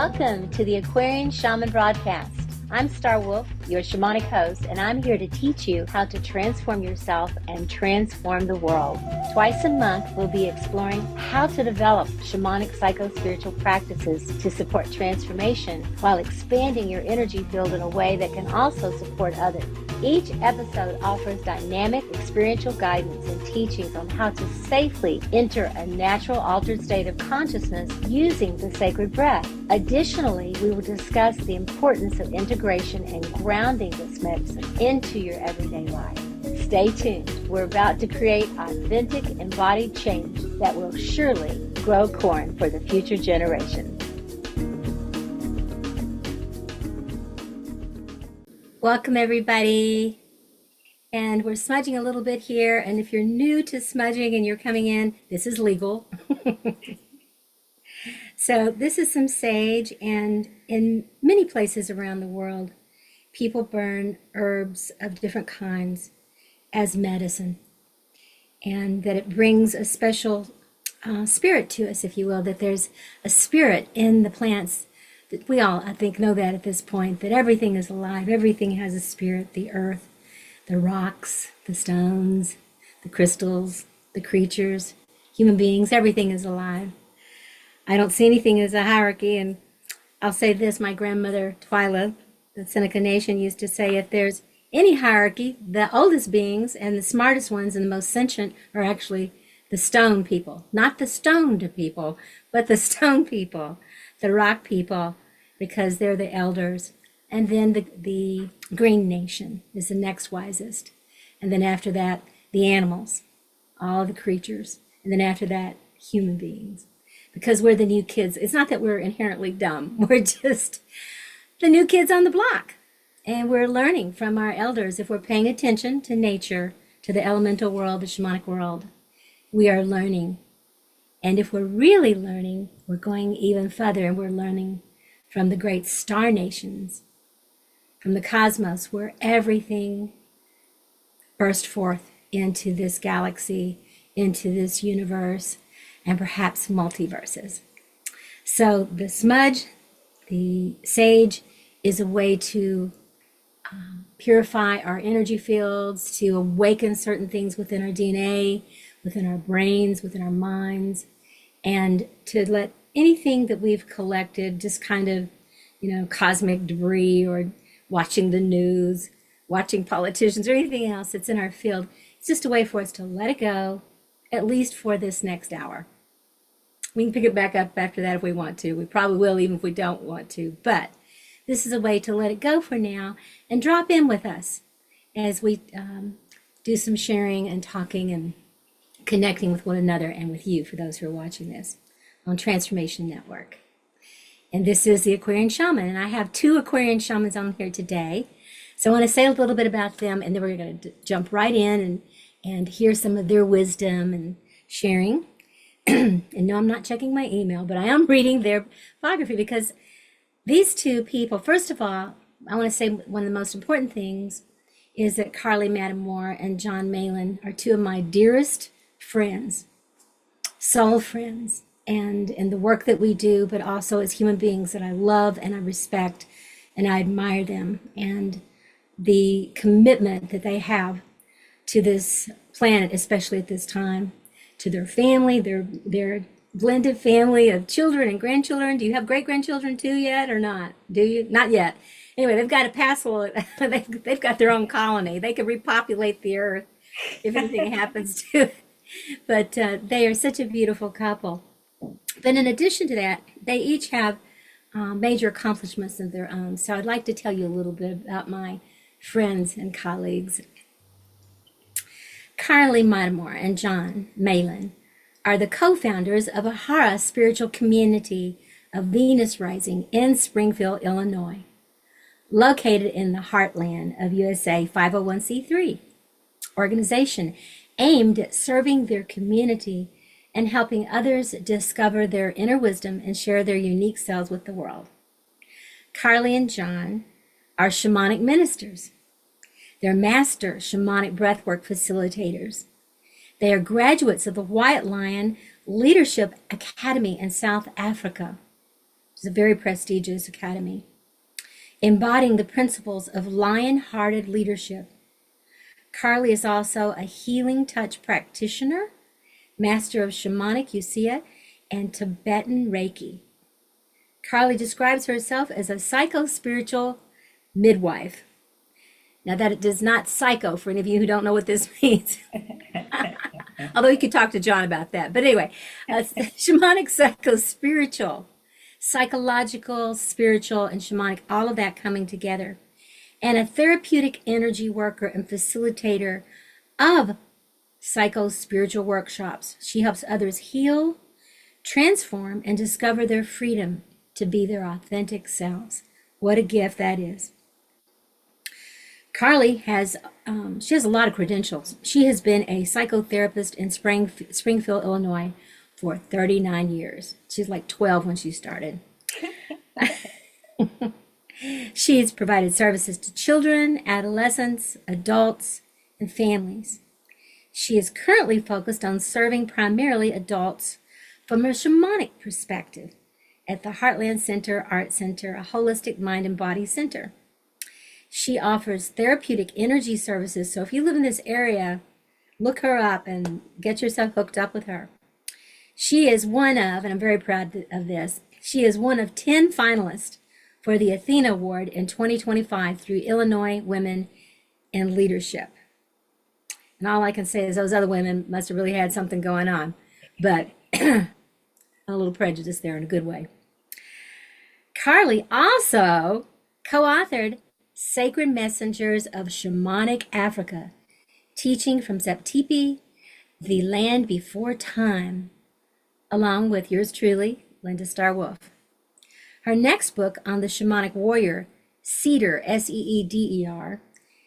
Welcome to the Aquarian Shaman broadcast. I'm Star Wolf, your shamanic host, and I'm here to teach you how to transform yourself and transform the world. Twice a month, we'll be exploring how to develop shamanic psycho-spiritual practices to support transformation while expanding your energy field in a way that can also support others. Each episode offers dynamic experiential guidance and teachings on how to safely enter a natural altered state of consciousness using the sacred breath. Additionally, we will discuss the importance of integration and grounding this medicine into your everyday life. Stay tuned. We're about to create authentic, embodied change that will surely grow corn for the future generations. Welcome, everybody. And we're smudging a little bit here. And if you're new to smudging and you're coming in, this is legal. So this is some sage, and in many places around the world, people burn herbs of different kinds as medicine, and that it brings a special spirit to us, if you will, that there's a spirit in the plants. That we all, I think, know that at this point, that everything is alive, everything has a spirit, the earth, the rocks, the stones, the crystals, the creatures, human beings, everything is alive. I don't see anything as a hierarchy, and I'll say this, my grandmother, Twyla, the Seneca Nation, used to say, if there's any hierarchy, the oldest beings and the smartest ones and the most sentient are actually the stone people. Not the stoned people, but the stone people, the rock people, because they're the elders. And then the green nation is the next wisest. And then after that, the animals, all the creatures. And then after that, human beings. Because we're the new kids. It's not that we're inherently dumb. We're just the new kids on the block. And we're learning from our elders. If we're paying attention to nature, to the elemental world, the shamanic world, we are learning. And if we're really learning, we're going even further, and we're learning from the great star nations, from the cosmos, where everything burst forth into this galaxy, into this universe, and perhaps multiverses. So the smudge, the sage, is a way to purify our energy fields, to awaken certain things within our DNA, within our brains, within our minds, and to let anything that we've collected, just kind of, cosmic debris, or watching the news, watching politicians, or anything else that's in our field, it's just a way for us to let it go, at least for this next hour. We can pick it back up after that if we want to. We probably will, even if we don't want to. But this is a way to let it go for now and drop in with us as we do some sharing and talking and connecting with one another and with you, for those who are watching this on Transformation Network. And this is the Aquarian Shaman. And I have two Aquarian Shamans on here today. So I want to say a little bit about them, and then we're going to jump right in and hear some of their wisdom and sharing. And no, I'm not checking my email, but I am reading their biography, because these two people, first of all, I want to say one of the most important things is that Carley Mattimore and John Malan are two of my dearest friends, soul friends, and in the work that we do, but also as human beings that I love and I respect and I admire them, and the commitment that they have to this planet, especially at this time, to their family, their blended family of children and grandchildren. Do you have great-grandchildren too yet, or not? Do you? Not yet. Anyway, they've got a passel. They've got their own colony. They could repopulate the earth if anything happens to it. But they are such a beautiful couple. But in addition to that, they each have major accomplishments of their own. So I'd like to tell you a little bit about my friends and colleagues. Carley Mattimore and John Malan are the co-founders of Aahara Spiritual Community of Venus Rising in Springfield, Illinois, located in the Heartland of USA 501c3 organization aimed at serving their community and helping others discover their inner wisdom and share their unique selves with the world. Carley and John are shamanic ministers. They're master shamanic breathwork facilitators. They are graduates of the White Lion Leadership Academy in South Africa. It's a very prestigious academy, embodying the principles of lion-hearted leadership. Carley is also a healing touch practitioner, master of shamanic usia and Tibetan Reiki. Carley describes herself as a psycho-spiritual midwife. Now that it does not psycho for any of you who don't know what this means. Although you could talk to John about that. But anyway, shamanic, psycho-spiritual, psychological, spiritual, and shamanic, all of that coming together. And a therapeutic energy worker and facilitator of psycho-spiritual workshops. She helps others heal, transform, and discover their freedom to be their authentic selves. What a gift that is. Carley has she has a lot of credentials. She has been a psychotherapist in Springfield, Illinois for 39 years. She's like 12 when she started. She's provided services to children, adolescents, adults, and families. She is currently focused on serving primarily adults from a shamanic perspective at the Heartland Center Art Center, a holistic mind and body center. She offers therapeutic energy services. So if you live in this area, look her up and get yourself hooked up with her. She is one of, and I'm very proud of this, she is one of 10 finalists for the Athena Award in 2025 through Illinois Women in Leadership. And all I can say is those other women must have really had something going on, but a little prejudice there in a good way. Carley also co-authored Sacred Messengers of Shamanic Africa, teaching from Septipi, the land before time, along with yours truly, Linda Starr Wolf. Her next book on the shamanic warrior, Cedar, S-E-E-D-E-R,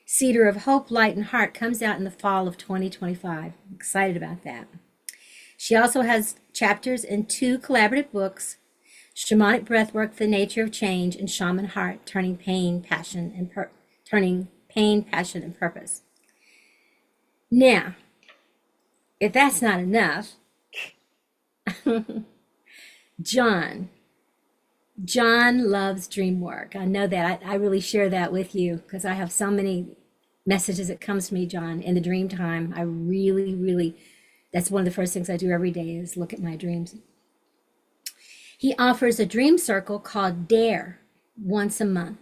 Cedar of Hope, Light, and Heart, comes out in the fall of 2025. I'm excited about that. She also has chapters in 2 collaborative books, Shamanic Breathwork, The Nature of Change, and Shaman Heart, Turning Pain, Passion, and Purpose. Now, if that's not enough, John loves dream work. I know that. I really share that with you because I have so many messages that comes to me, John, in the dream time. I really, that's one of the first things I do every day is look at my dreams. He offers a dream circle called Dare once a month.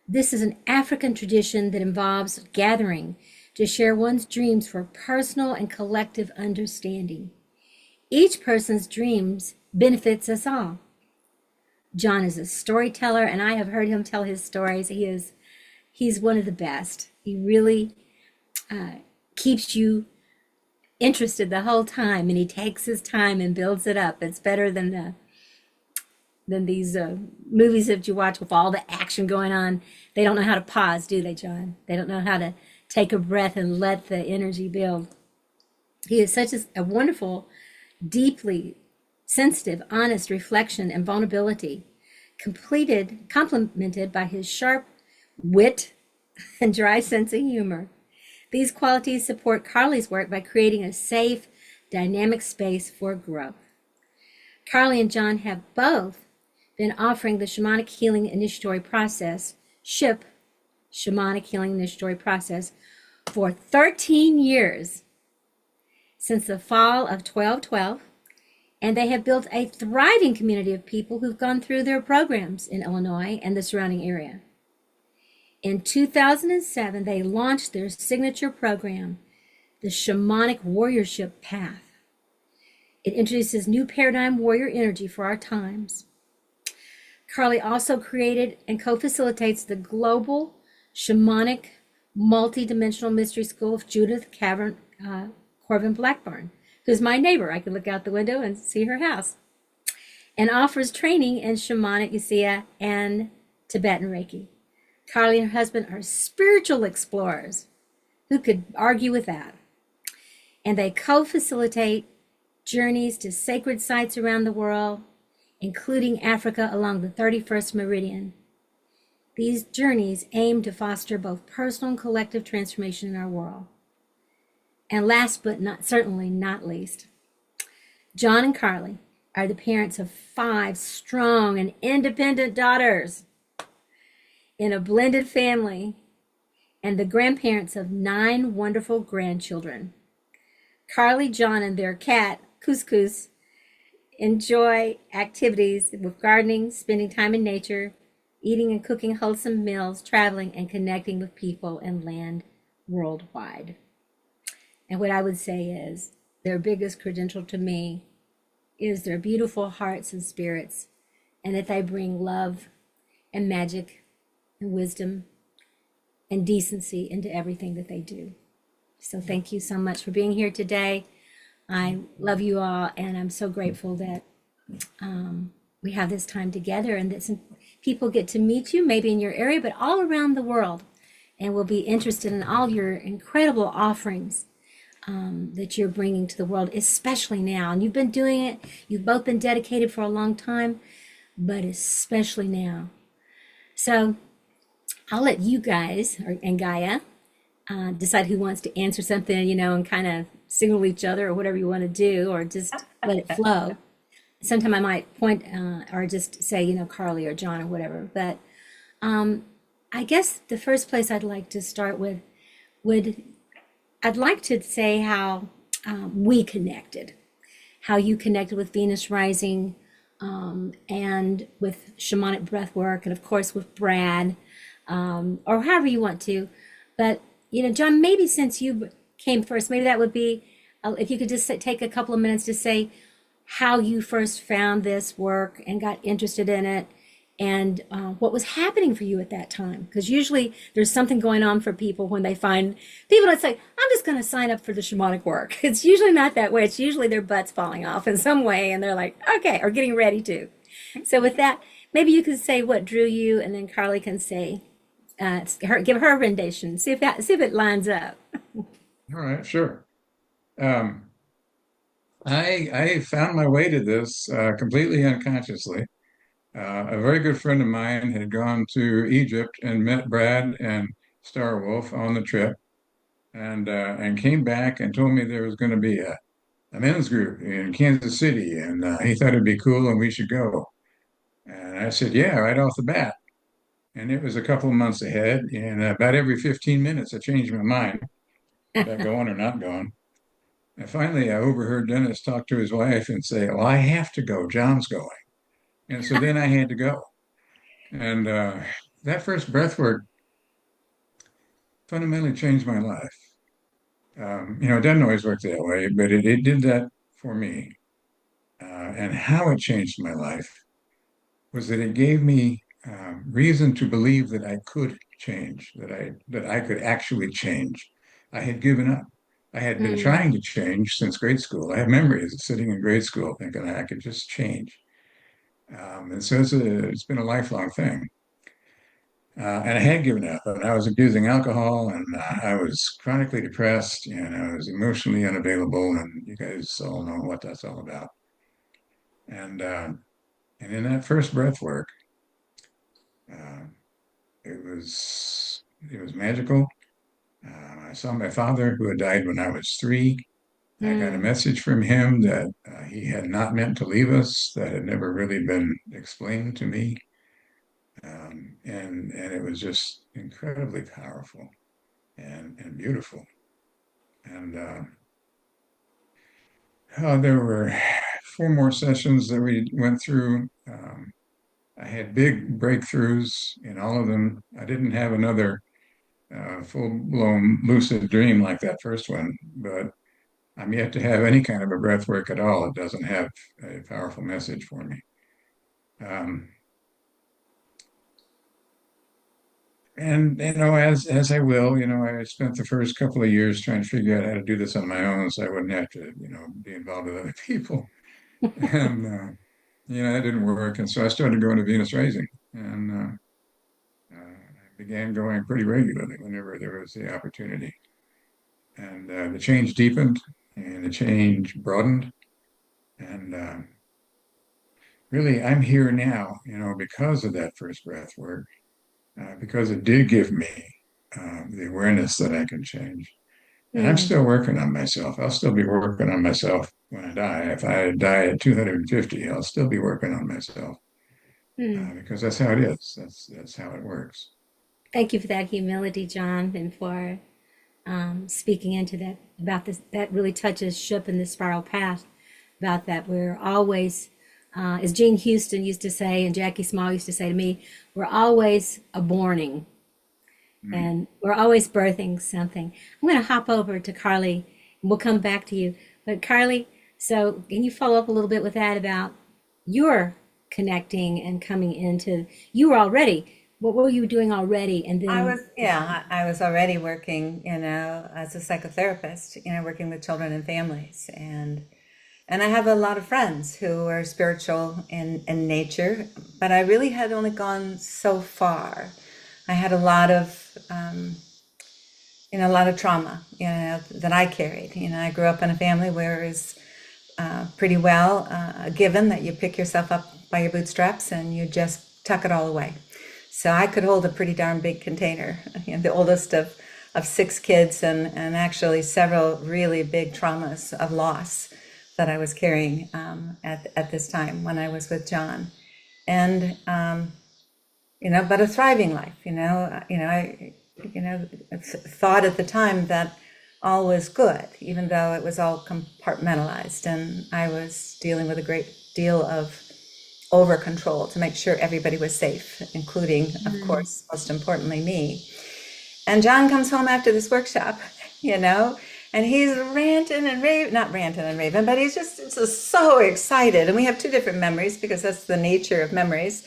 This is an African tradition that involves gathering to share one's dreams for personal and collective understanding. Each person's dreams benefits us all. John is a storyteller, and I have heard him tell his stories. He's one of the best. He really keeps you interested the whole time, and he takes his time and builds it up. It's better than these movies that you watch with all the action going on. They don't know how to pause, do they, John? They don't know how to take a breath and let the energy build. He is such a wonderful, deeply sensitive, honest reflection and vulnerability, complemented by his sharp wit and dry sense of humor. These qualities support Carley's work by creating a safe, dynamic space for growth. Carley and John have both been offering the Shamanic Healing Initiatory Process, SHIP, Shamanic Healing Initiatory Process, for 13 years, since the fall of 1212, and they have built a thriving community of people who've gone through their programs in Illinois and the surrounding area. In 2007, they launched their signature program, the Shamanic Warriorship Path. It introduces new paradigm warrior energy for our times. Carley also created and co-facilitates the Global Shamanic Multidimensional Mystery School of Judith Corvin Blackburn, who's my neighbor. I can look out the window and see her house, and offers training in Shamanic Usia and Tibetan Reiki. Carley and her husband are spiritual explorers. Who could argue with that? And they co-facilitate journeys to sacred sites around the world, including Africa along the 31st meridian. These journeys aim to foster both personal and collective transformation in our world. And last but certainly not least, John and Carley are the parents of 5 strong and independent daughters in a blended family and the grandparents of 9 wonderful grandchildren. Carley, John, and their cat, Couscous, enjoy activities with gardening, spending time in nature, eating and cooking wholesome meals, traveling, and connecting with people and land worldwide. And what I would say is their biggest credential to me is their beautiful hearts and spirits, and that they bring love and magic and wisdom and decency into everything that they do. So thank you so much for being here today. I love you all, and I'm so grateful that we have this time together and that some people get to meet you, maybe in your area, but all around the world, and will be interested in all your incredible offerings that you're bringing to the world, especially now. And you've been doing it, you've both been dedicated for a long time, but especially now. So I'll let you guys and Gaia decide who wants to answer something, and kind of signal each other or whatever you want to do, or just let it flow. Sometime I might point or just say, Carley or John or whatever. But I guess the first place I'd like to start with I'd like to say how we connected, how you connected with Venus Rising and with shamanic breath work, and of course with Brad, or however you want to. But, John, maybe since you came first, maybe that would be, if you could just take a couple of minutes to say how you first found this work and got interested in it, and what was happening for you at that time. Because usually there's something going on for people when they find people that say, I'm just going to sign up for the shamanic work. It's usually not that way. It's usually their butts falling off in some way, and they're like, okay, or getting ready to. So with that, maybe you can say what drew you, and then Carley can say, give her rendition, see if it lines up. All right, sure. I found my way to this completely unconsciously. A very good friend of mine had gone to Egypt and met Brad and Starwolf on the trip, and came back and told me there was going to be a men's group in Kansas City, and he thought it'd be cool and we should go. And I said, yeah, right off the bat. And it was a couple of months ahead, and about every 15 minutes I changed my mind about going or not going. And finally, I overheard Dennis talk to his wife and say, well, I have to go. John's going. And so then I had to go. And that first breath work fundamentally changed my life. It doesn't always work that way, but it did that for me. And how it changed my life was that it gave me reason to believe that I could change, that I could actually change. I had given up. I had been Mm. trying to change since grade school. I have memories of sitting in grade school thinking I could just change. And so it's been a lifelong thing. And I had given up, and I was abusing alcohol, and I was chronically depressed, and I was emotionally unavailable, and you guys all know what that's all about. And in that first breath work, uh, it was magical. I saw my father, who had died when I was 3. I got a Mm. message from him that he had not meant to leave us, that had never really been explained to me. And it was just incredibly powerful and beautiful. And there were 4 more sessions that we went through. I had big breakthroughs in all of them. I didn't have another full-blown lucid dream like that first one, but I'm yet to have any kind of a breath work at all. It doesn't have a powerful message for me. Um, and as I will, I spent the first couple of years trying to figure out how to do this on my own, so I wouldn't have to, be involved with other people. And that didn't work. And so I started going to Venus Rising, and I began going pretty regularly whenever there was the opportunity. And the change deepened, and the change broadened, and really, I'm here now, because of that first breath work, because it did give me the awareness that I can change. And I'm Mm, still working on myself. I'll still be working on myself when I die. If I die at 250, I'll still be working on myself mm. because that's how it is. That's how it works. Thank you for that humility, John, and for speaking into that about this. That really touches Ship in the spiral path. About that, we're always, as Jean Houston used to say, and Jackie Small used to say to me, we're always aborning, Mm. and we're always birthing something. I'm going to hop over to Carley, and we'll come back to you. But Carley, so can you follow up a little bit with that about your connecting and coming into? You were already. What were you doing already? And then, I was already working, as a psychotherapist, working with children and families. And I have a lot of friends who are spiritual in nature, but I really had only gone so far. I had a lot of trauma, that I carried. I grew up in a family where it was pretty well given that you pick yourself up by your bootstraps and you just tuck it all away. So I could hold a pretty darn big container, the oldest of six kids, and actually several really big traumas of loss that I was carrying at this time when I was with John. And but a thriving life. I thought at the time that all was good, even though it was all compartmentalized, and I was dealing with a great deal of over control to make sure everybody was safe, including, of course, most importantly, me. And John comes home after this workshop, and he's ranting and raving, not ranting and raving, but he's just so excited. And we have two different memories because that's the nature of memories.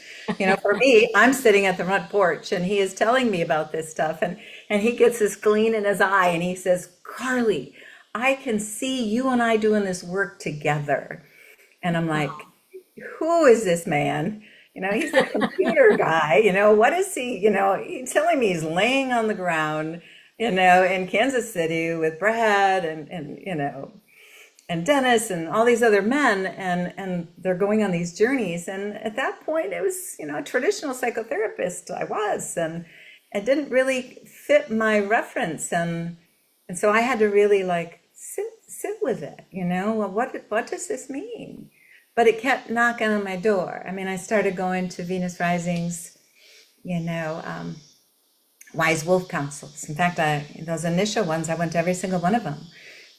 For me, I'm sitting at the front porch and he is telling me about this stuff. And he gets this gleam in his eye and he says, Carley, I can see you and I doing this work together. And I'm like, who is this man? He's a computer guy. What is he? He's telling me he's laying on the ground, in Kansas City with Brad and Dennis and all these other men, and they're going on these journeys. And at that point, it was, a traditional psychotherapist I was, and it didn't really fit my reference, and so I had to really like sit with it. Well, what does this mean? But it kept knocking on my door. I mean, I started going to Venus Risings, Wise Wolf Councils. In fact, those initial ones, I went to every single one of them,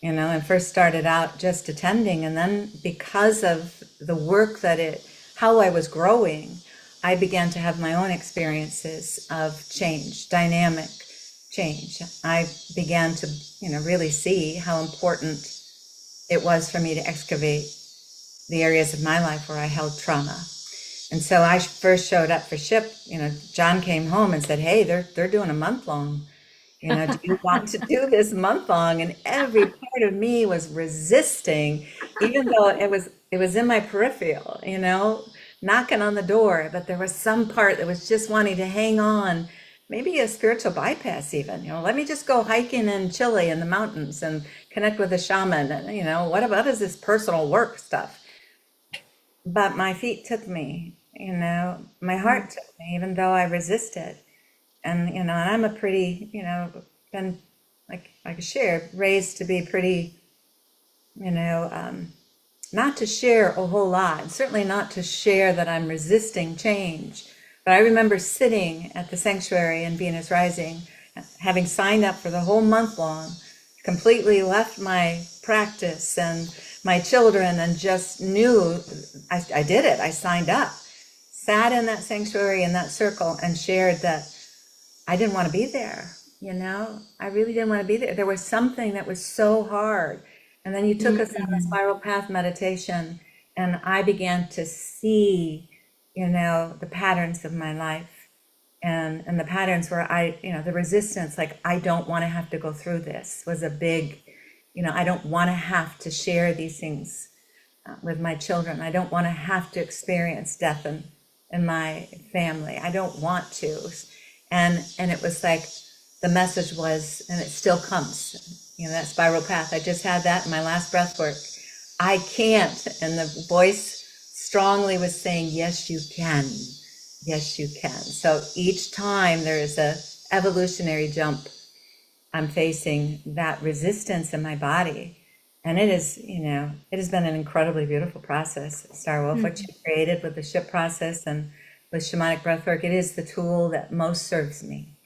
and first started out just attending. And then because of the work how I was growing, I began to have my own experiences of change, dynamic change. I began to, really see how important it was for me to excavate the areas of my life where I held trauma. And so I first showed up for SHIP. John came home and said, hey, they're doing a month long. Do you want to do this month long? And every part of me was resisting, even though it was in my peripheral, knocking on the door. But there was some part that was just wanting to hang on, maybe a spiritual bypass even. Let me just go hiking in Chile in the mountains and connect with a shaman. And, what about is this personal work stuff? But my feet took me, my heart took me, even though I resisted. And, and I'm a pretty, been, like I shared, raised to be pretty, not to share a whole lot, and certainly not to share that I'm resisting change. But I remember sitting at the sanctuary in Venus Rising, having signed up for the whole month long, completely left my practice and my children, and just knew I did it. I signed up, sat in that sanctuary in that circle and shared that I didn't want to be there. I really didn't want to be there. There was something that was so hard. And then you took us on the spiral path meditation, and I began to see, the patterns of my life, and the patterns where the resistance, like, I don't want to have to go through this, was a big, I don't want to have to share these things with my children. I don't want to have to experience death in my family. I don't want to. And it was like, the message was, and it still comes, that spiral path. I just had that in my last breath work. I can't. And the voice strongly was saying, yes, you can. Yes, you can. So each time there is a evolutionary jump I'm facing that resistance in my body. And it is, it has been an incredibly beautiful process. Star Wolf, what you created with the ship process and with shamanic breathwork, it is the tool that most serves me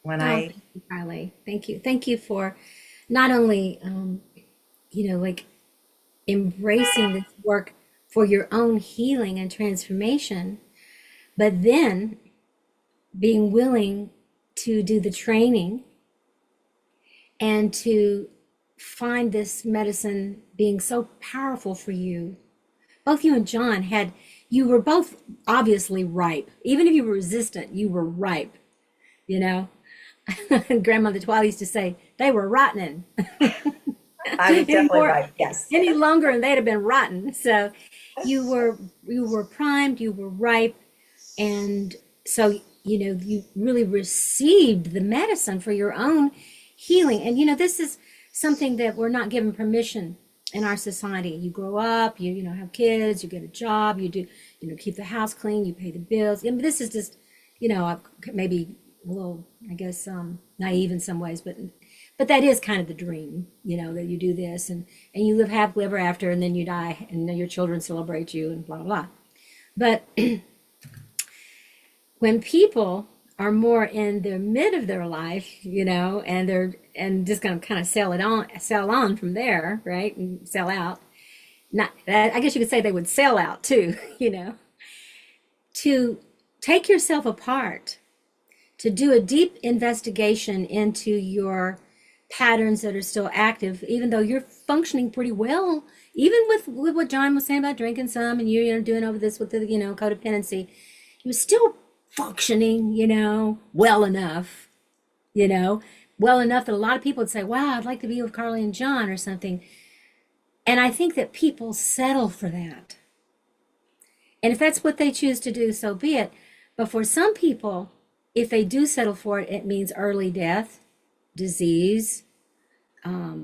when Oh, I, thank you, Carly. Thank you. Thank you for not only, like embracing this work for your own healing and transformation, but then being willing to do the training and to find this medicine being so powerful for you. Both you and John you were both obviously ripe. Even if you were resistant, you were ripe, you know? Grandmother Twilight used to say, they were rotten. I was definitely Anymore, right. Yes. any longer and they'd have been rotten. So you were primed, you were ripe, and so you really received the medicine for your own healing. And this is something that we're not given permission in our society. You grow up, you have kids, you get a job, you do keep the house clean, you pay the bills. And this is just maybe a little, I guess, naive in some ways, but that is kind of the dream, that you do this and you live happily ever after, and then you die and then your children celebrate you and blah, blah, blah. But when people are more in the mid of their life, and just gonna kind of sell on from there, right? And sell out. Not, I guess you could say they would sell out too, to take yourself apart, to do a deep investigation into your patterns that are still active, even though you're functioning pretty well, even with what John was saying about drinking some and you doing over this with the codependency, he was still functioning, well enough, well enough that a lot of people would say, wow, I'd like to be with Carly and John or something. And I think that people settle for that. And if that's what they choose to do, so be it. But for some people, if they do settle for it, it means early death, disease,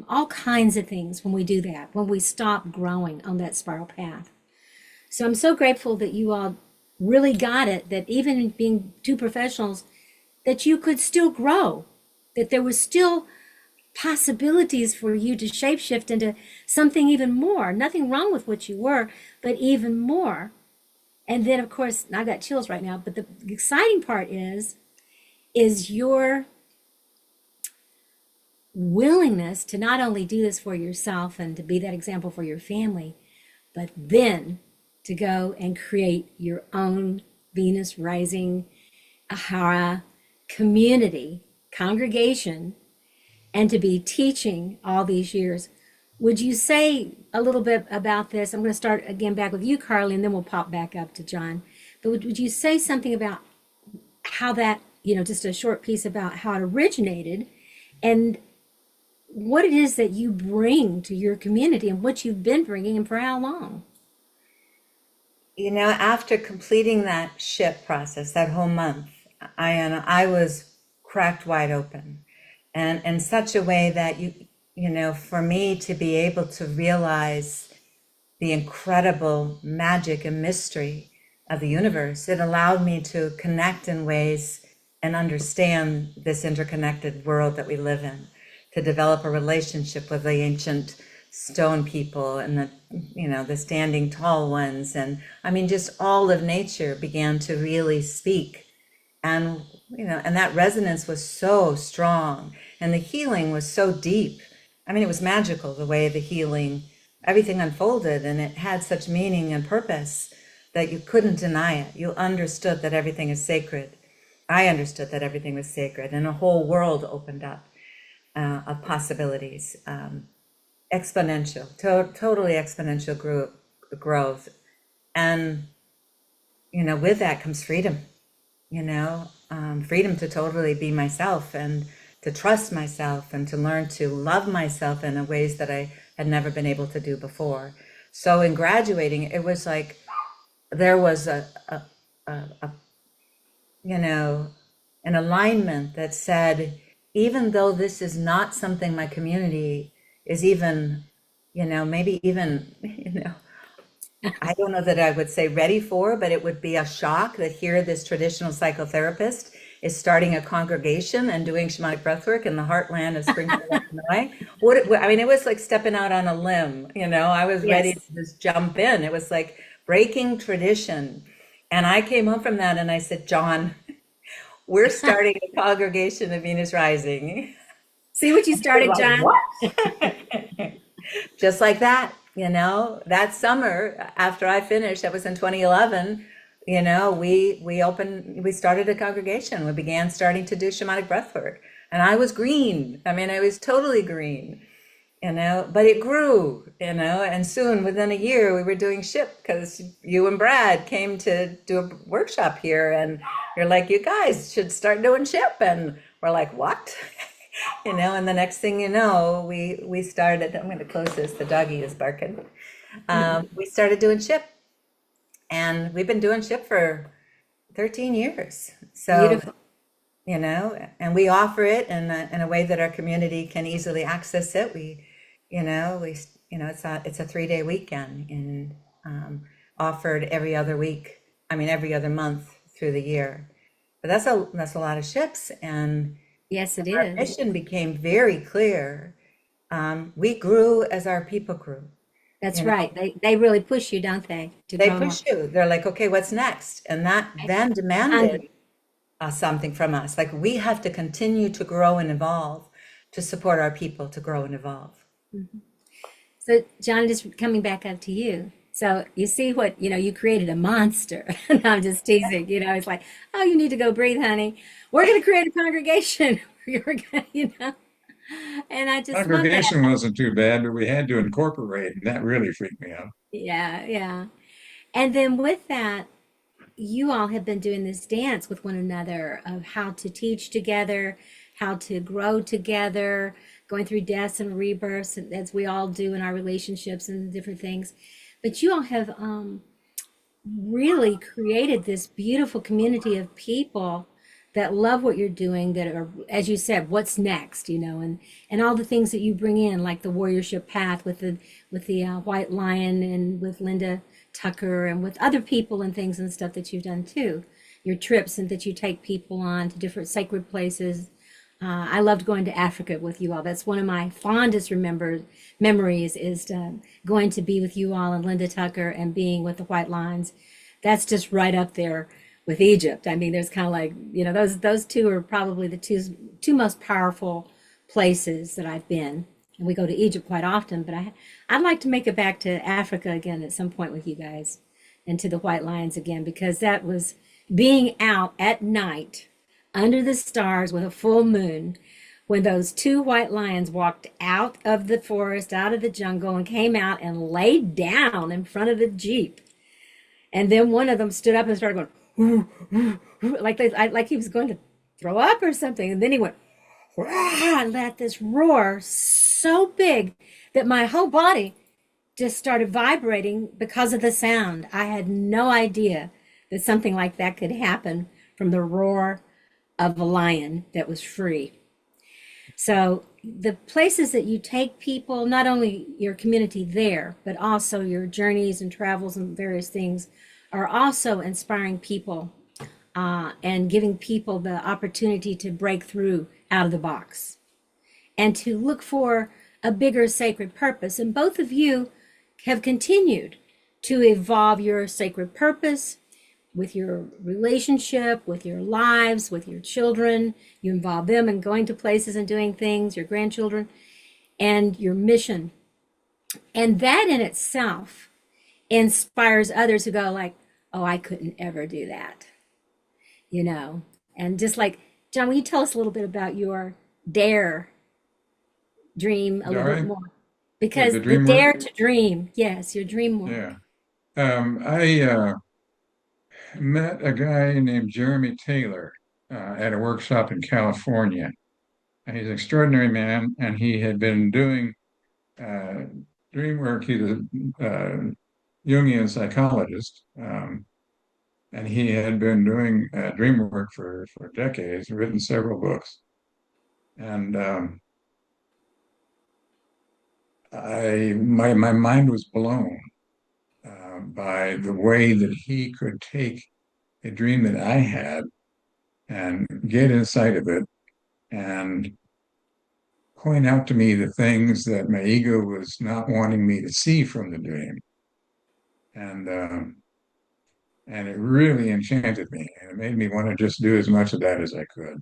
all kinds of things when we do that, when we stop growing on that spiral path. So I'm so grateful that you all really got it, that even being two professionals, that you could still grow, that there was still possibilities for you to shapeshift into something even more. Nothing wrong with what you were, but even more. And then, of course, I got chills right now, but the exciting part is your willingness to not only do this for yourself and to be that example for your family, but then to go and create your own Venus rising Aahara community, congregation, and to be teaching all these years. Would you say a little bit about this? I'm going to start again back with you, Carly, and then we'll pop back up to John. But would you say something about how that, just a short piece about how it originated and what it is that you bring to your community and what you've been bringing and for how long? After completing that ship process, that whole month, I was cracked wide open, and in such a way that for me to be able to realize the incredible magic and mystery of the universe, it allowed me to connect in ways and understand this interconnected world that we live in, to develop a relationship with the ancient stone people and the standing tall ones. And just all of nature began to really speak. And, and that resonance was so strong and the healing was so deep. It was magical the way the healing, everything unfolded, and it had such meaning and purpose that you couldn't deny it. You understood that everything is sacred. I understood that everything was sacred, and a whole world opened up of possibilities. Exponential, totally exponential growth. And, with that comes freedom, freedom to totally be myself and to trust myself and to learn to love myself in ways that I had never been able to do before. So in graduating, it was like there was an alignment that said, even though this is not something my community is even, maybe even, I don't know that I would say ready for, but it would be a shock that here this traditional psychotherapist is starting a congregation and doing shamanic breathwork in the heartland of Springfield, Illinois. I mean, it was like stepping out on a limb, you know. I was ready Yes. to just jump in. It was like breaking tradition. And I came home from that and I said, John, we're starting a congregation of Venus Rising. See what you started, Like, John? what? Just like that, you know, that summer after I finished, that was in 2011, you know, we started a congregation. We began starting to do shamanic breathwork. And I was green. I mean, I was totally green, you know, but it grew, you know, and soon within a year we were doing ship because you and Brad came to do a workshop here and you're like, you guys should start doing ship. And we're like, what? You know, and the next thing you know, we started. I'm going to close this. The doggy is barking. We started doing ship, and we've been doing ship for 13 years. So, Beautiful. you know, and we offer it in a way that our community can easily access it. It's a 3-day weekend and offered every other week. I mean, every other month through the year. But that's a lot of ships, and Yes, it our is. mission became very clear. We grew as our people grew. That's You know, right. They really push you, don't they, to they grow more. push you. They're like, okay, what's next? And that then demanded Hungry. something from us. Like we have to continue to grow and evolve to support our people to grow and evolve. So, John, just coming back up to you. So you see what, you created a monster. And I'm just teasing, it's like, oh, you need to go breathe, honey. We're going to create a congregation. You're going to. And I just love that. Congregation wasn't too bad, but we had to incorporate, and that really freaked me out. Yeah, yeah. And then with that, you all have been doing this dance with one another of how to teach together, how to grow together, going through deaths and rebirths, as we all do in our relationships and different things. But you all have really created this beautiful community of people that love what you're doing, that are, as you said, what's next, and all the things that you bring in, like the warriorship path with the white lion, and with Linda Tucker, and with other people and things and stuff that you've done too. Your trips and that you take people on to different sacred places. I loved going to Africa with you all. That's one of my fondest remembered memories, is going to be with you all and Linda Tucker and being with the White Lines. That's just right up there with Egypt. I mean, there's kind of like, those two are probably the two most powerful places that I've been. And we go to Egypt quite often, but I'd like to make it back to Africa again at some point with you guys, and to the White Lions again, because that was being out at night under the stars with a full moon, when those two white lions walked out of the forest, out of the jungle, and came out and laid down in front of the Jeep. And then one of them stood up and started going, "Whoo, whoo, whoo," like he was going to throw up or something. And then he went, "Wah," and let this roar so big that my whole body just started vibrating because of the sound. I had no idea that something like that could happen from the roar of a lion that was free. So the places that you take people, not only your community there, but also your journeys and travels and various things, are also inspiring people, and giving people the opportunity to break through out of the box and to look for a bigger sacred purpose. And both of you have continued to evolve your sacred purpose with your relationship, with your lives, with your children. You involve them in going to places and doing things, your grandchildren, and your mission. And that in itself inspires others who go like, oh, I couldn't ever do that, And just like, John, will you tell us a little bit about your dare dream a little bit Sorry, more? Because the the dream dare work. to dream, yes, your dream work. Yeah. I met a guy named Jeremy Taylor at a workshop in California. And he's an extraordinary man, and he had been doing uh, dream work. He's a Jungian psychologist, and he had been doing dream work for decades, written several books. And my mind was blown by the way that he could take a dream that I had and get inside of it and point out to me the things that my ego was not wanting me to see from the dream. And and it really enchanted me, and it made me want to just do as much of that as I could.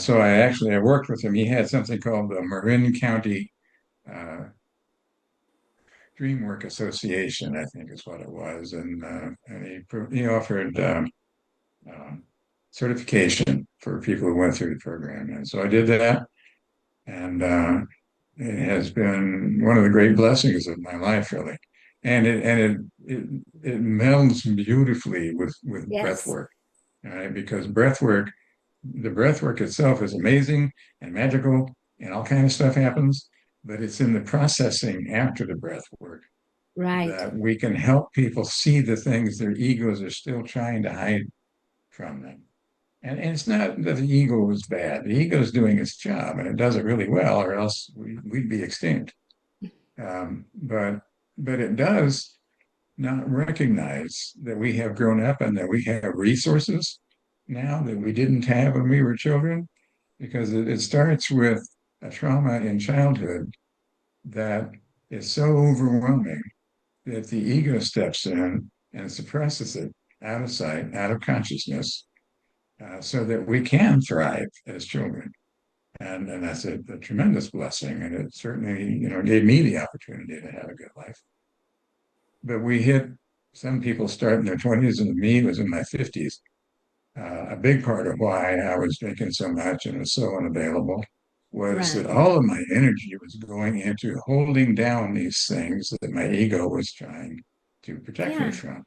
So I worked with him. He had something called the Marin County uh, Dreamwork Association, I think is what it was, and he offered uh, certification for people who went through the program, and so I did that, and it has been one of the great blessings of my life, really. And it melds beautifully with breath Yes. work, right? Because the breath work itself is amazing and magical, and all kind of stuff happens, but it's in the processing after the breath work Right. that we can help people see the things their egos are still trying to hide from them. And it's not that the ego is bad. The ego is doing its job, and it does it really well, or else we'd be extinct. But it does not recognize that we have grown up and that we have resources now that we didn't have when we were children, because it starts with a trauma in childhood that is so overwhelming that the ego steps in and suppresses it out of sight, out of consciousness, so that we can thrive as children. And that's a tremendous blessing. And it certainly, gave me the opportunity to have a good life. But some people start in their 20s, and me was in my 50s. A big part of why I was drinking so much and was so unavailable was that Right. all of my energy was going into holding down these things that my ego was trying to protect me Yeah. from.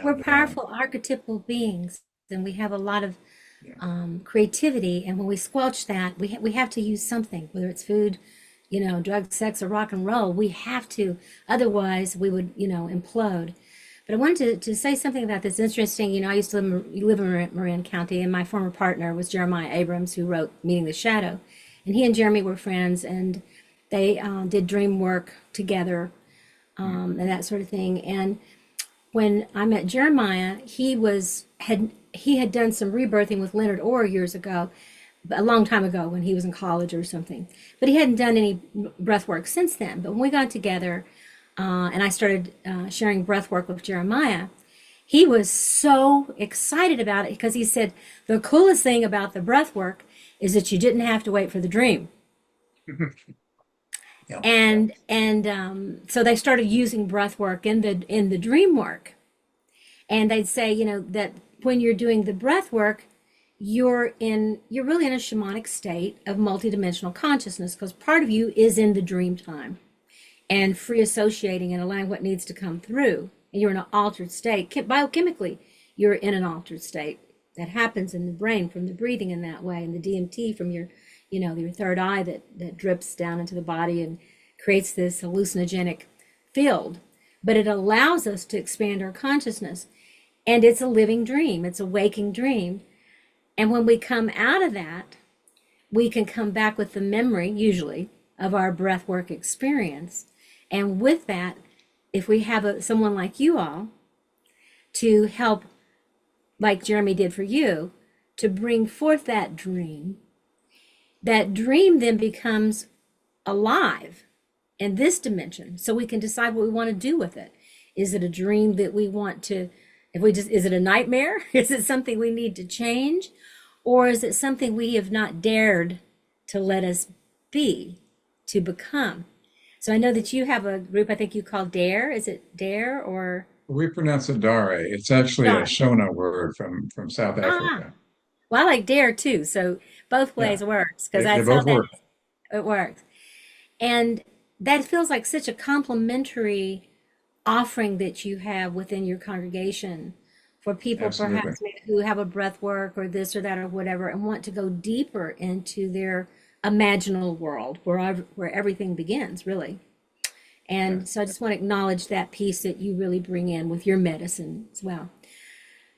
We're And powerful archetypal beings, and we have a lot of yeah, creativity. And when we squelch that, we have to use something, whether it's food, drugs, sex, or rock and roll. We have to, otherwise we would, implode. But I wanted to say something about this. Interesting. I used to live in Marin County, and my former partner was Jeremiah Abrams, who wrote Meeting the Shadow. And he and Jeremy were friends, and they did dream work together, and that sort of thing. And when I met Jeremiah, he had done some rebirthing with Leonard Orr years ago, a long time ago when he was in college or something. But he hadn't done any breath work since then. But when we got together, and I started sharing breath work with Jeremiah, he was so excited about it because he said the coolest thing about the breath work is that you didn't have to wait for the dream. yeah, And so they started using breath work in the dream work. And they'd say, that when you're doing the breath work, you're really in a shamanic state of multidimensional consciousness, because part of you is in the dream time and free associating and allowing what needs to come through. And you're in an altered state. Biochemically, you're in an altered state. That happens in the brain from the breathing in that way, and the DMT from your third eye that drips down into the body and creates this hallucinogenic field. But it allows us to expand our consciousness. And it's a living dream. It's a waking dream. And when we come out of that, we can come back with the memory, usually, of our breathwork experience. And with that, if we have someone like you all to help, like Jeremy did for you, to bring forth that dream then becomes alive in this dimension. So we can decide what we want to do with it. Is it a dream that we want to, is it a nightmare? Is it something we need to change? Or is it something we have not dared to let us be, to become? So I know that you have a group, I think you call DARE. Is it DARE or we pronounce it dare. It's actually a DARE? Shona word from South Ah, Africa. well, I like DARE too. So both Yeah, ways works, because they that's how both that work. it works. And that feels like such a complimentary offering that you have within your congregation for people Absolutely. perhaps maybe who have a breath work or this or that or whatever and want to go deeper into their imaginal world where everything begins, really. Yeah. And so I just want to acknowledge that piece that you really bring in with your medicine as well.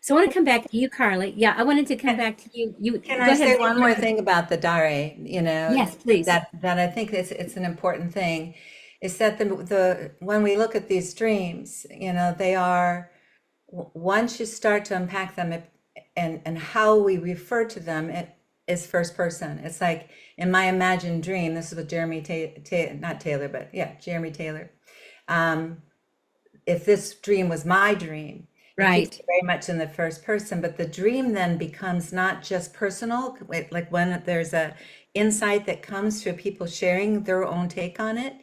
So I want to come back to you, Carly. Yeah, I wanted to come back to you. You Can go I ahead. say one more thing about the dare? Yes, please. That I think it's an important thing, is that the when we look at these dreams, they are, once you start to unpack them, and how we refer to them, it is first person. It's like in my imagined dream, this is what Jeremy not Taylor, but yeah, Jeremy Taylor. If this dream was my dream, it keeps Right. it very much in the first person, but the dream then becomes not just personal, like when there's a insight that comes through people sharing their own take on it,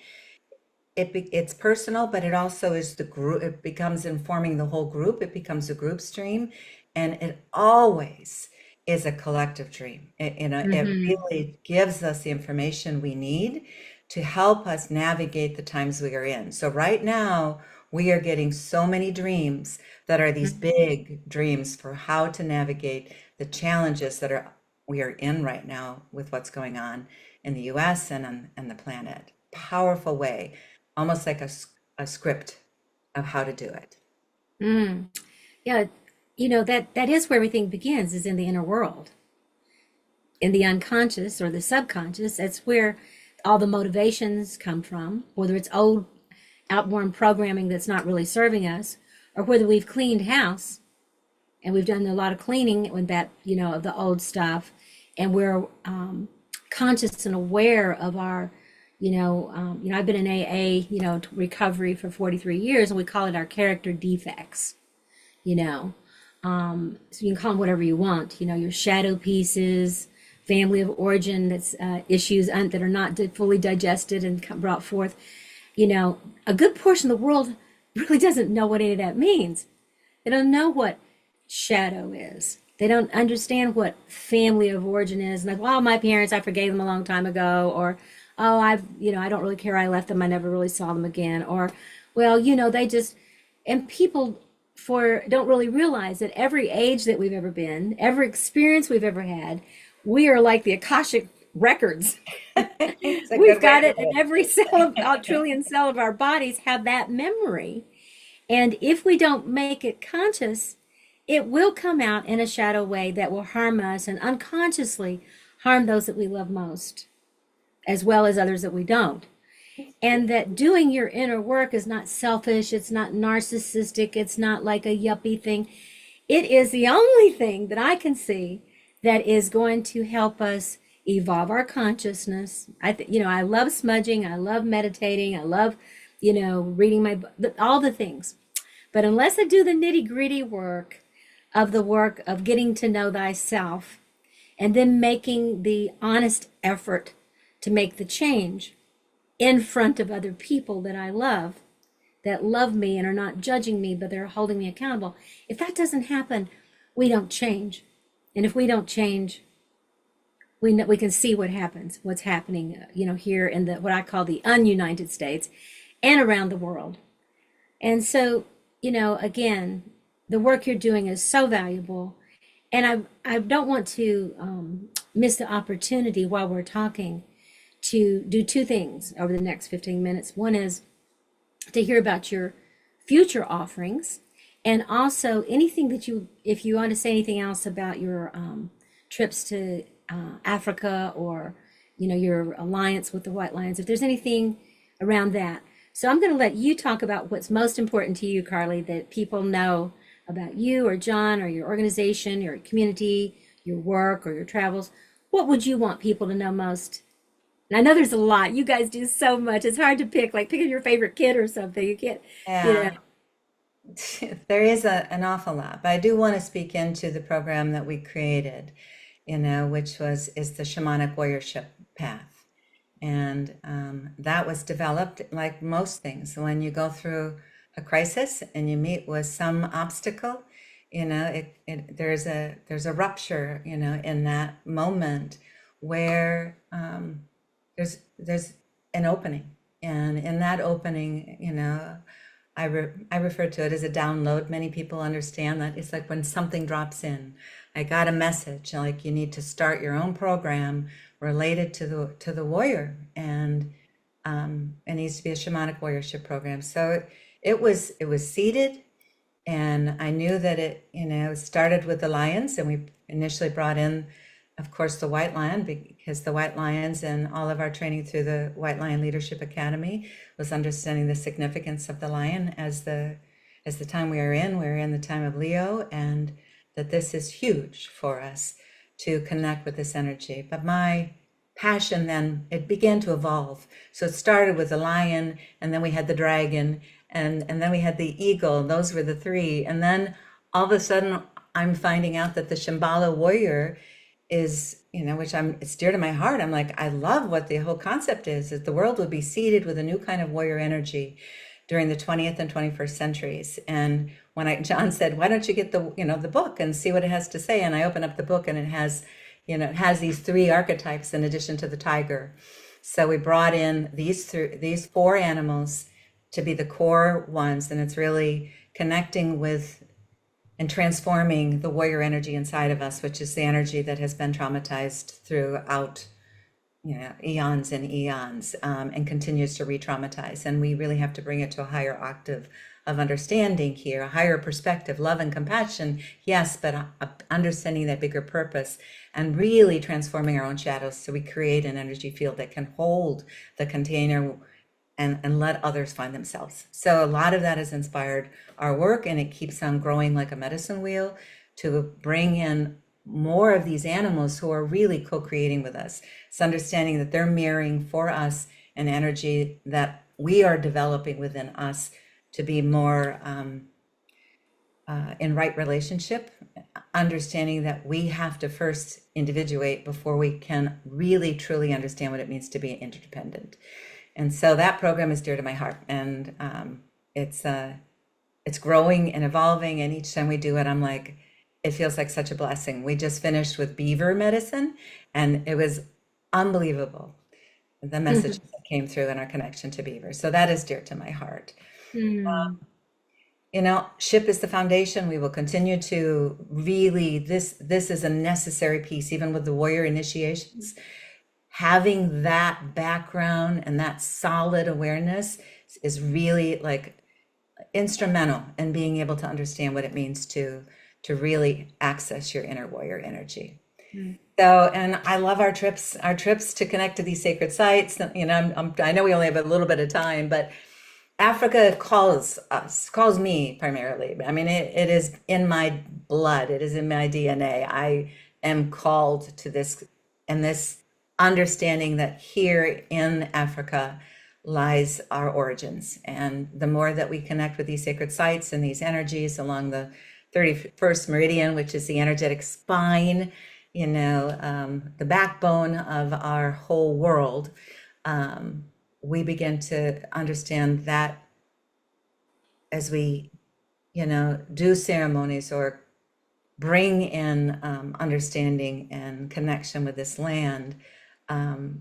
it's personal, but it also is the group. It becomes informing the whole group. It becomes a group stream, and it always is a collective dream. It Mm-hmm. really gives us the information we need to help us navigate the times we are in. So right now, we are getting so many dreams that are these big dreams for how to navigate the challenges that we are in right now with what's going on in the US and on the planet. Powerful way, almost like a script of how to do it. Mm. Yeah, that is where everything begins, is in the inner world, in the unconscious or the subconscious. That's where all the motivations come from, whether it's old outworn programming that's not really serving us, or whether we've cleaned house and we've done a lot of cleaning with that, of the old stuff, and we're conscious and aware of our, I've been in AA, recovery for 43 years, and we call it our character defects, you know. So you can call them whatever you want, your shadow pieces, family of origin, that's issues that are not fully digested and brought forth. A good portion of the world really doesn't know what any of that means. They don't know what shadow is. They don't understand what family of origin is. Like, well, my parents, I forgave them a long time ago, or, oh, I don't really care. I left them. I never really saw them again. Or, well, they just, and people don't really realize that every age that we've ever been, every experience we've ever had, we are like the Akashic records. It's a We've good way got to it, and every cell of our trillion cell of our bodies have that memory. And if we don't make it conscious, it will come out in a shadow way that will harm us and unconsciously harm those that we love most, as well as others that we don't. And that doing your inner work is not selfish, it's not narcissistic, it's not like a yuppie thing. It is the only thing that I can see that is going to help us evolve our consciousness. I love smudging, I love meditating, I love, reading all the things. But unless I do the nitty-gritty work of getting to know thyself and then making the honest effort to make the change in front of other people that love me and are not judging me, but they're holding me accountable. If that doesn't happen, we don't change. And if we don't change, we can see what's happening, here in what I call the ununited states and around the world. And so, again, the work you're doing is so valuable. And I don't want to miss the opportunity while we're talking to do two things over the next 15 minutes. One is to hear about your future offerings, and also anything if you want to say anything else about your trips to Africa, or, your alliance with the White Lions, if there's anything around that. So I'm going to let you talk about what's most important to you, Carley, that people know about you or John or your organization, your community, your work, or your travels. What would you want people to know most? And I know there's a lot. You guys do so much. It's hard to pick, like picking your favorite kid or something. You can't, you know. Yeah, there is an awful lot, but I do want to speak into the program that we created, which is the Shamanic Warriorship Path. And that was developed like most things. When you go through a crisis and you meet with some obstacle, there's a rupture, in that moment where there's an opening, and in that opening, I refer to it as a download. Many people understand that it's like when something drops in. I got a message like you need to start your own program related to the warrior, and it needs to be a shamanic warriorship program. So it was seeded, and I knew that it started with the lions, and we initially brought in, of course, the White Lion, because the White Lions and all of our training through the White Lion Leadership Academy was understanding the significance of the lion as the time we are in. We're in the time of Leo, and that this is huge for us to connect with this energy. But my passion then, it began to evolve. So it started with the lion, and then we had the dragon, and then we had the eagle, and those were the three. And then all of a sudden, I'm finding out that the Shambhala warrior is, which it's dear to my heart. I'm like, I love what the whole concept is that the world would be seeded with a new kind of warrior energy during the 20th and 21st centuries. And when John said, why don't you get the book and see what it has to say? And I open up the book, and it has these three archetypes in addition to the tiger. So we brought in these four animals to be the core ones. And it's really connecting with and transforming the warrior energy inside of us, which is the energy that has been traumatized throughout eons and eons, and continues to re-traumatize. And we really have to bring it to a higher octave of understanding here, a higher perspective, love and compassion, yes, but understanding that bigger purpose and really transforming our own shadows so we create an energy field that can hold the container and let others find themselves. So a lot of that has inspired our work, and it keeps on growing like a medicine wheel to bring in more of these animals who are really co-creating with us. It's understanding that they're mirroring for us an energy that we are developing within us to be more in right relationship, understanding that we have to first individuate before we can really truly understand what it means to be interdependent. And so that program is dear to my heart, and it's growing and evolving. And each time we do it, I'm like, it feels like such a blessing. We just finished with beaver medicine, and it was unbelievable, the message that came through in our connection to beaver. So that is dear to my heart. SHIP is the foundation. We will continue to really, this is a necessary piece, even with the warrior initiations. Having that background and that solid awareness is really like instrumental in being able to understand what it means to really access your inner warrior energy. So, and I love our trips to connect to these sacred sites. I know we only have a little bit of time, but Africa calls me primarily. I mean, it is in my blood. It is in my DNA. I am called to this, and this understanding that here in Africa lies our origins. And the more that we connect with these sacred sites and these energies along the 31st meridian, which is the energetic spine, the backbone of our whole world, we begin to understand that as we, do ceremonies or bring in understanding and connection with this land,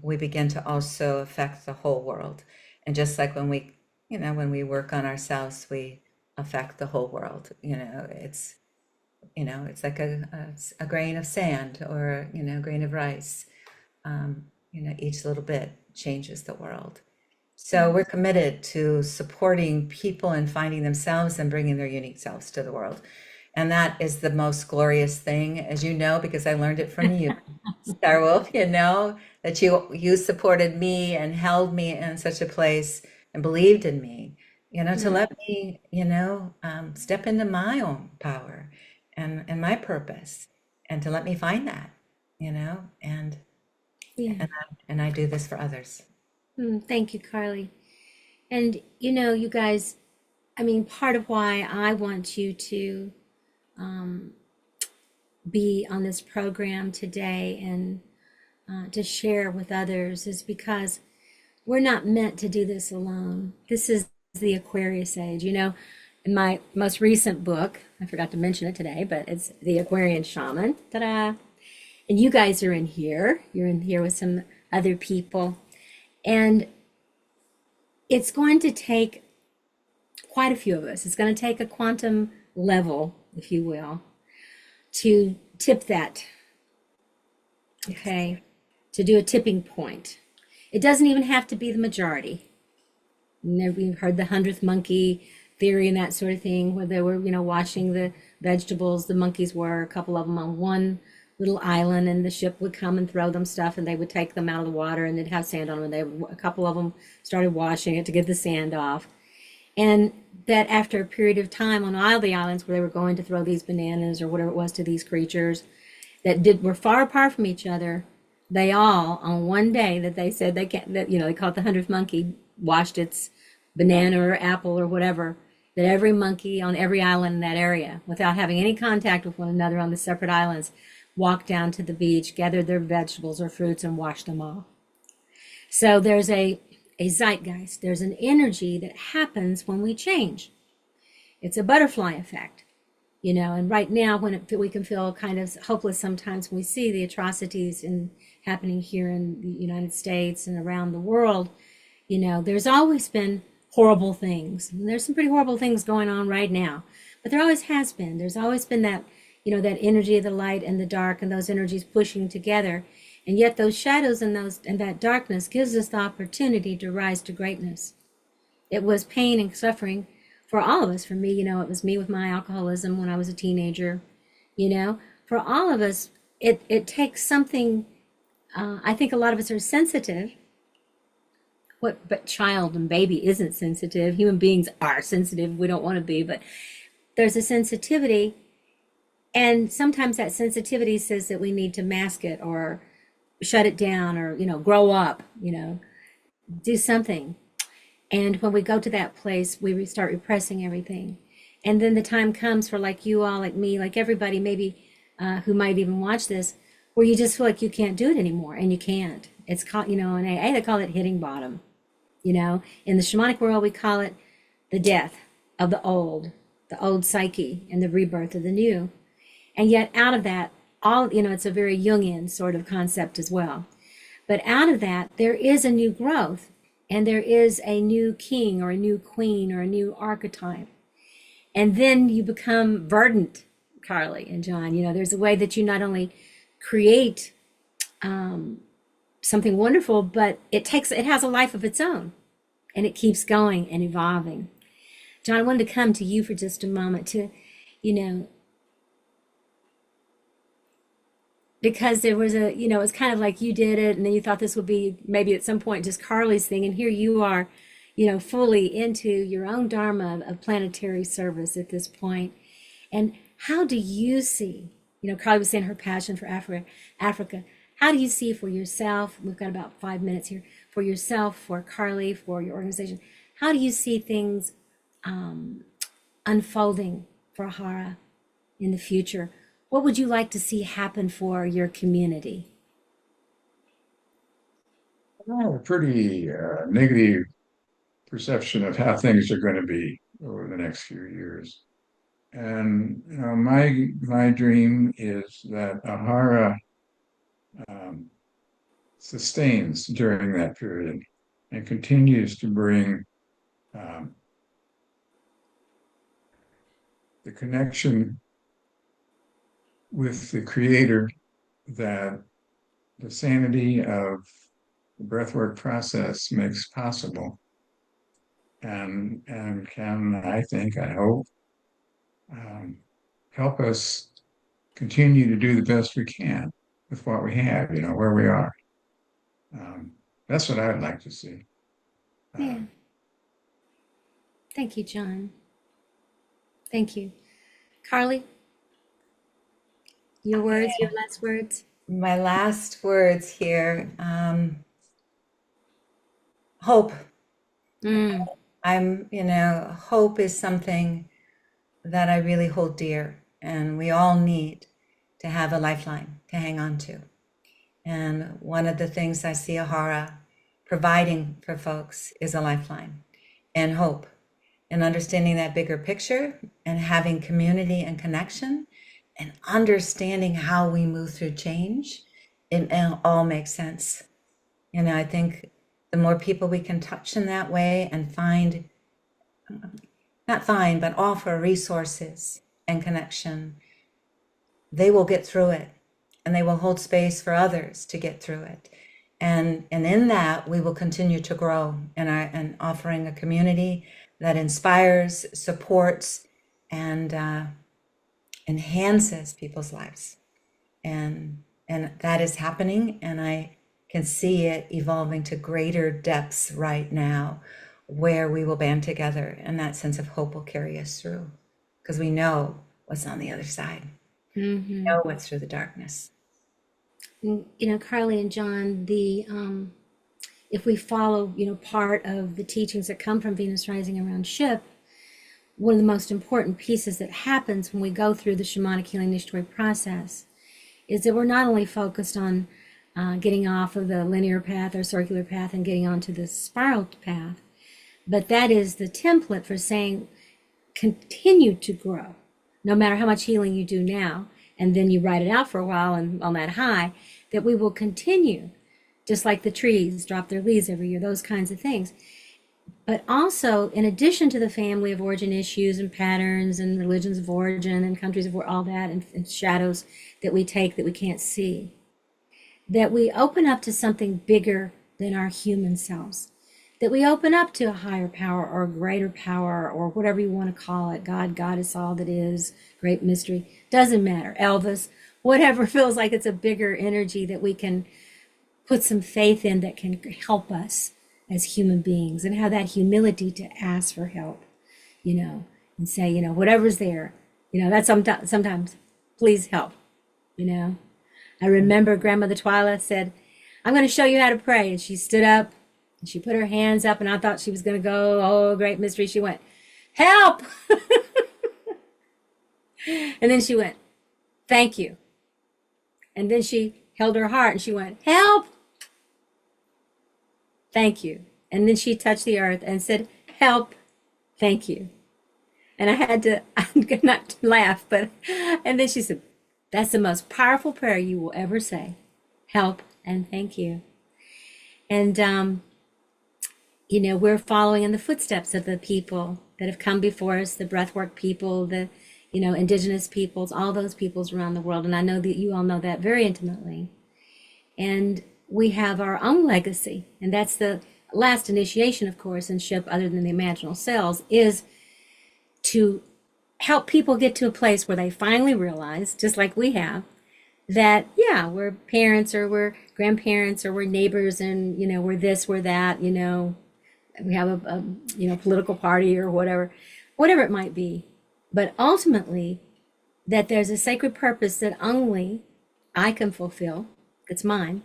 we begin to also affect the whole world. And just like when we work on ourselves, we affect the whole world. It's like a grain of sand or a grain of rice. Each little bit changes the world. So we're committed to supporting people and finding themselves and bringing their unique selves to the world. And that is the most glorious thing, as you know, because I learned it from you, Starwolf, that you supported me and held me in such a place and believed in me, to let me, step into my own power and my purpose, and to let me find that, and I do this for others. Thank you, Carley. And you guys, I mean, part of why I want you to be on this program today and to share with others is because we're not meant to do this alone. This is the Aquarius age. In my most recent book, I forgot to mention it today, but it's the Aquarian Shaman. Ta-da! And you guys are in here. You're in here with some other people. And it's going to take quite a few of us. It's going to take a quantum level, if you will, to tip that, okay, to do a tipping point. It doesn't even have to be the majority. We've heard the 100th monkey theory and that sort of thing, where they were, washing the vegetables. The monkeys were, a couple of them on one little island, and the ship would come and throw them stuff, and they would take them out of the water, and they'd have sand on them, and a couple of them started washing it to get the sand off. And that after a period of time on all the islands where they were going to throw these bananas or whatever it was to these creatures that were far apart from each other, they all on one day that they said they can't, that they call it the 100th monkey, washed its banana or apple or whatever, that every monkey on every island in that area, without having any contact with one another on the separate islands, walked down to the beach, gathered their vegetables or fruits, and washed them all. So there's a zeitgeist, there's an energy that happens when we change. It's a butterfly effect, and right now when we can feel kind of hopeless sometimes when we see the atrocities happening here in the United States and around the world, there's always been horrible things. And there's some pretty horrible things going on right now, but there always has been. There's always been that, that energy of the light and the dark and those energies pushing together. And yet those shadows and that darkness gives us the opportunity to rise to greatness. It was pain and suffering for all of us. For me, it was me with my alcoholism when I was a teenager. For all of us, it takes something. I think a lot of us are sensitive. But child and baby isn't sensitive. Human beings are sensitive. We don't want to be, but there's a sensitivity. And sometimes that sensitivity says that we need to mask it or shut it down or, grow up, do something. And when we go to that place, we start repressing everything. And then the time comes for like you all, like me, like everybody maybe who might even watch this, where you just feel like you can't do it anymore and you can't. It's called, in AA, they call it hitting bottom. In the shamanic world, we call it the death of the old psyche and the rebirth of the new. And yet out of that, it's a very Jungian sort of concept as well. But out of that, there is a new growth and there is a new king or a new queen or a new archetype. And then you become verdant, Carley and John. There's a way that you not only create something wonderful, but it has a life of its own and it keeps going and evolving. John, I wanted to come to you for just a moment to, because there was it's kind of like you did it and then you thought this would be maybe at some point just Carley's thing. And here you are, fully into your own dharma of planetary service at this point. And how do you see, Carley was saying her passion for Africa. How do you see for yourself? We've got about 5 minutes here for yourself, for Carley, for your organization. How do you see things unfolding for Aahara in the future? What would you like to see happen for your community? I have a pretty negative perception of how things are going to be over the next few years. And my dream is that Aahara sustains during that period and continues to bring the connection with the Creator that the sanity of the breathwork process makes possible, and can, I hope, help us continue to do the best we can with what we have, where we are. That's what I'd like to see. Yeah. Thank you, John. Thank you. Carley, your words, your last words. My last words here. Hope. Hope is something that I really hold dear, and we all need to have a lifeline to hang on to. And one of the things I see Aahara providing for folks is a lifeline and hope, and understanding that bigger picture and having community and connection and understanding how we move through change. It all makes sense. I think the more people we can touch in that way and but offer resources and connection, they will get through it, and they will hold space for others to get through it. And in that, we will continue to grow and offering a community that inspires, supports, and enhances people's lives. And that is happening, and I can see it evolving to greater depths right now, where we will band together, and that sense of hope will carry us through, because we know what's on the other side. We know what's through the darkness. You know, Carly and John, if we follow, you know, part of the teachings that come from Venus rising around Ship, one of the most important pieces that happens when we go through the shamanic healing initiatory process is that we're not only focused on getting off of the linear path or circular path and getting onto the spiral path, but that is the template for saying continue to grow, no matter how much healing you do now, and then you ride it out for a while and on that high, that we will continue, just like the trees drop their leaves every year, those kinds of things. But also, in addition to the family of origin issues and patterns and religions of origin and countries of all that, and shadows that we take that we can't see, that we open up to something bigger than our human selves, that we open up to a higher power or a greater power or whatever you want to call it, God, Goddess, all that is, great mystery, doesn't matter, Elvis, whatever feels like it's a bigger energy that we can put some faith in that can help us as human beings, and have that humility to ask for help, you know, and say, you know, whatever's there, you know, that's sometimes, please help, you know. I remember Grandmother Twyla said, I'm going to show you how to pray. And she stood up and she put her hands up, and I thought she was going to go, oh, great mystery. She went, help. And then she went, thank you. And then she held her heart and she went, help. Thank you. And then she touched the earth and said, help, thank you. And I had to, not laugh, but, and then she said, that's the most powerful prayer you will ever say. Help and thank you. And, you know, we're following in the footsteps of the people that have come before us, the breathwork people, the, you know, indigenous peoples, all those peoples around the world. And I know that you all know that very intimately. And we have our own legacy. And that's the last initiation, of course, in Ship, other than the imaginal cells, is to help people get to a place where they finally realize, just like we have, that, yeah, we're parents or we're grandparents or we're neighbors and, you know, we're this, we're that, you know, we have a you know, political party or whatever it might be. But ultimately, that there's a sacred purpose that only I can fulfill, it's mine.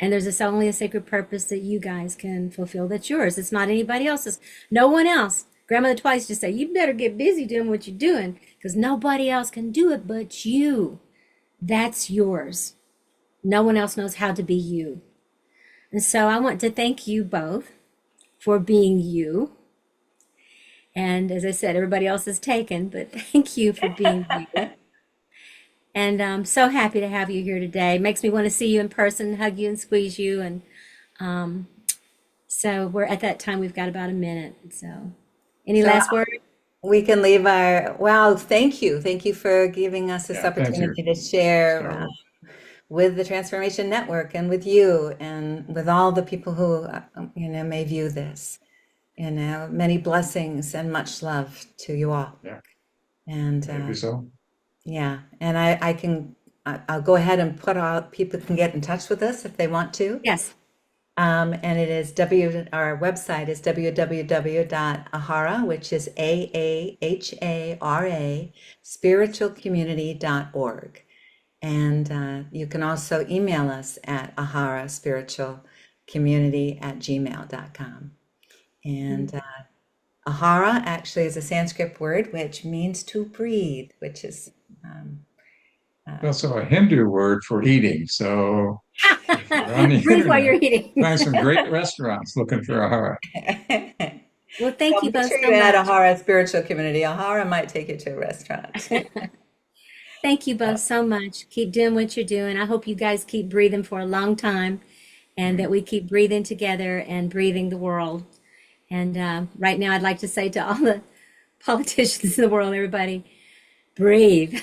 And there's only a sacred purpose that you guys can fulfill that's yours. It's not anybody else's. No one else. Grandmother Twice just said, you better get busy doing what you're doing because nobody else can do it but you. That's yours. No one else knows how to be you. And so I want to thank you both for being you. And as I said, everybody else is taken, but thank you for being you. And I'm so happy to have you here today. Makes me want to see you in person, hug you and squeeze you. And so we're at that time, we've got about a minute. So any last word? We can leave our, wow, thank you. Thank you for giving us this opportunity to share with the Transformation Network and with you and with all the people who, you know, may view this. You know, many blessings and much love to you all. Yeah. And maybe so. Yeah, and I'll go ahead and put out, people can get in touch with us if they want to. Yes. And it is our website is www.Aahara, which is AAHARA, spiritualcommunity.org. And you can also email us at aharaspiritualcommunity@gmail.com. And Aahara actually is a Sanskrit word which means to breathe, which is also a Hindu word for eating. So if you're on the breathe while internet, you're eating. find some great restaurants looking for Aahara. Well, thank you both so you much. at Aahara Spiritual Community. Aahara might take you to a restaurant. Thank you both so much. Keep doing what you're doing. I hope you guys keep breathing for a long time and that we keep breathing together and breathing the world. And right now, I'd like to say to all the politicians in the world, everybody, breathe.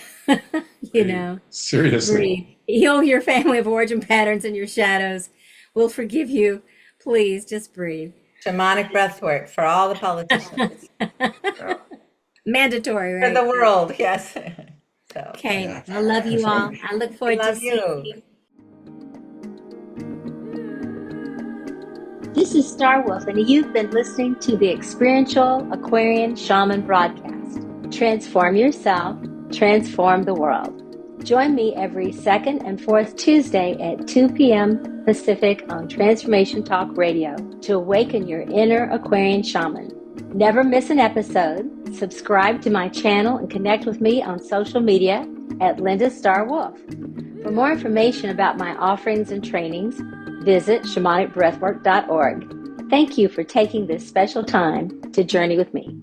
You know, seriously, breathe. Heal your family of origin patterns and your shadows. We'll forgive you. Please just breathe. Shamanic breath work for all the politicians. Mandatory, right? For the world, yes. So, okay, yeah. I love you all. I look forward to seeing you. This is Star Wolf, and you've been listening to the Experiential Aquarian Shaman broadcast. Transform yourself, transform the world. Join me every second and fourth Tuesday at 2 p.m. Pacific on Transformation Talk Radio to awaken your inner Aquarian shaman. Never miss an episode. Subscribe to my channel and connect with me on social media at Linda Star Wolf. For more information about my offerings and trainings, visit shamanicbreathwork.org. Thank you for taking this special time to journey with me.